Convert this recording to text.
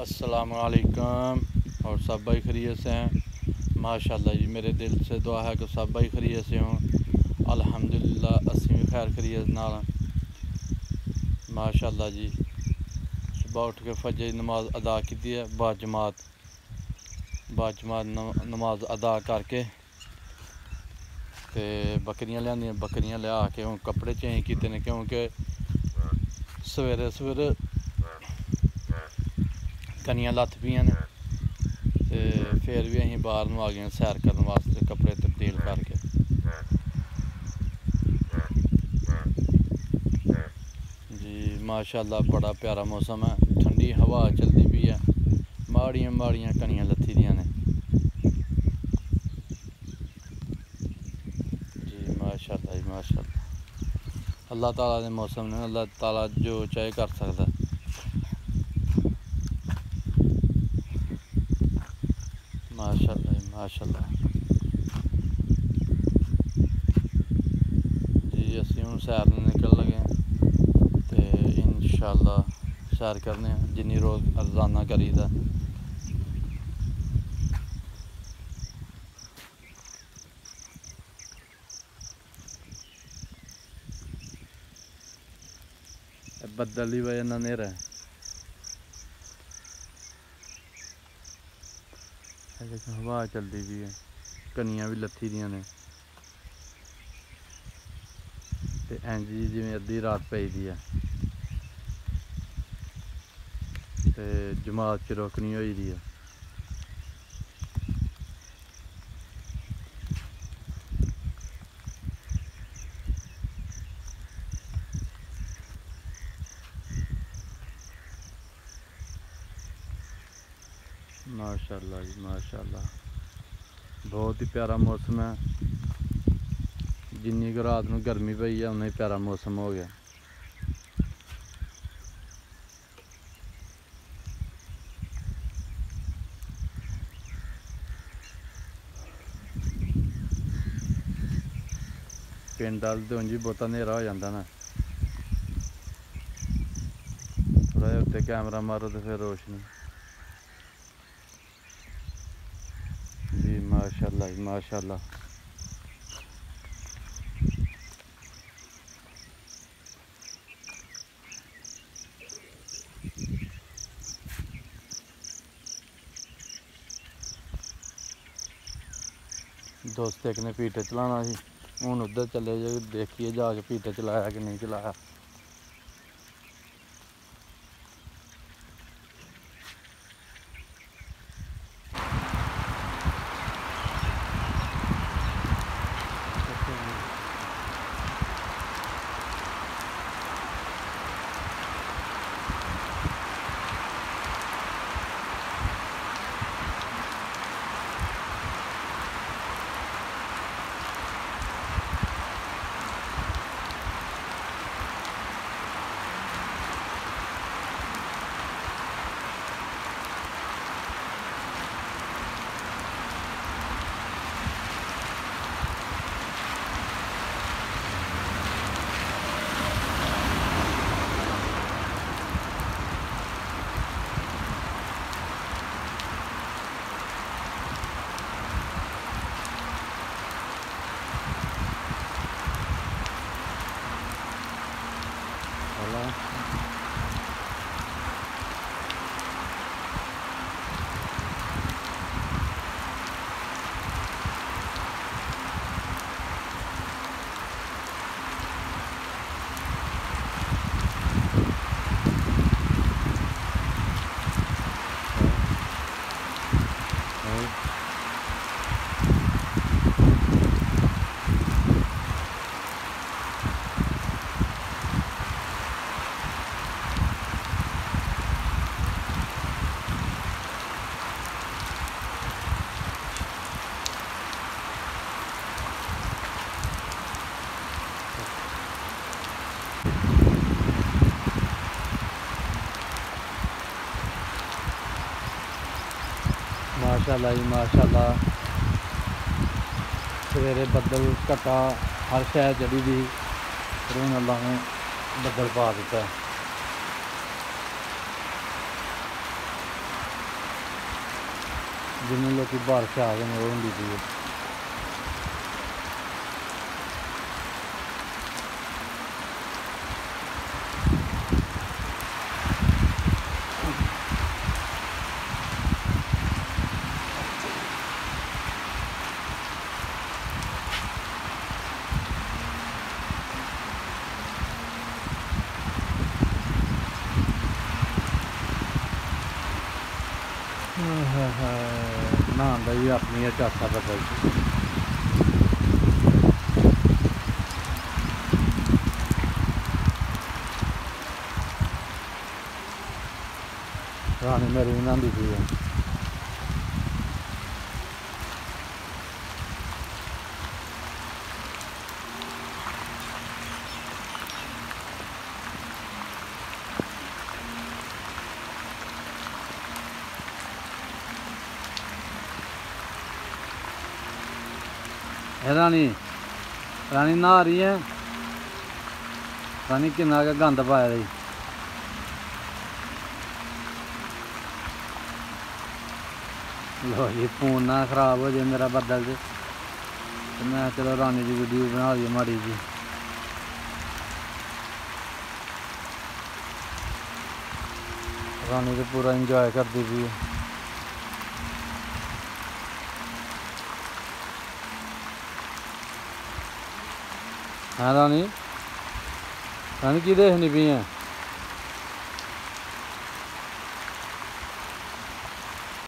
अस्सलाम वालेकुम। और सब भाई खैरियत से हैं? माशाल्लाह जी, मेरे दिल से दुआ है कि सब भाई खैरियत से हों। अल्हम्दुलिल्लाह असीं भी खैर खैरियत नाल माशाल्लाह जी। सुबह उठ के फजर की नमाज अदा की है बाजमात नमाज अदा करके ते बकरियां लिया, बकरियां लिया के हूँ कपड़े चेंज किए ने, क्योंकि सवेरे सवेरे कनियां लथ पियां ने ते फिर भी असीं बाहर नूं आ गए सैर करने वास्ते कपड़े तब्दील करके। जी माशाल्लाह बड़ा प्यारा मौसम है, ठंडी हवा चलती पई है, माड़ियां माड़ियां कनियां लथी दियां ने। जी माशाल्लाह जी माशाल्लाह। अल्लाह ताला दे मौसम ने, अल्लाह ताला जो चाहे कर सकता। माशाल्लाह जी माशाल्लाह जी। असीं हुण सैर निकल लगे तो इंशाअल्लाह सैर करने जिन्नी रोज़ रोज़ाना करीदा। बदल की वजह नाल नेरा हवा चलती पई है, कनियां भी लथी दियां ने ते इंज जिवें अद्धी रात पई दी है ते जमात च रोकनी होई दी है। माशाल्लाह जी माशाल्लाह, बहुत ही प्यारा मौसम है। जिन्नी रात में गर्मी पई है उन्ना ही प्यारा मौसम हो गया। पिंड वाल तो उंज भी बहुता नेरा हो जाता ना, थोड़ा जिहा उत्ते कैमरा मारो तो फिर रोशनी। जी माशाल्लाह जी माशाल्लाह। दोस्त एक ने पीटे चलाना सी, हूँ उधर चले जाए देखिए जाके पीटे चलाया कि नहीं चलाया। माशाल्लाह जी माशाल्लाह। सवेरे बदल घटा हर शहर चढ़ी दी, फिर हूँ अल्लाह ने बदल पा दिता। जिन्हें लोग बारिश आ गए वो होंगी थी। नहांदा भी अपनी चासा बदल रानी मेरी भी नहांदी थी। रानी रानी नहा रही है। रानी किन्ना के गंद पाया दी। लो जी फोन ना खराब हो जाए मेरा बदल से, तो मैं चलो रानी की वीडियो बना दी माड़ी जी। रानी तो पूरा इंजॉय करती थी। हाँ रानी, रानी की देखनी पी है।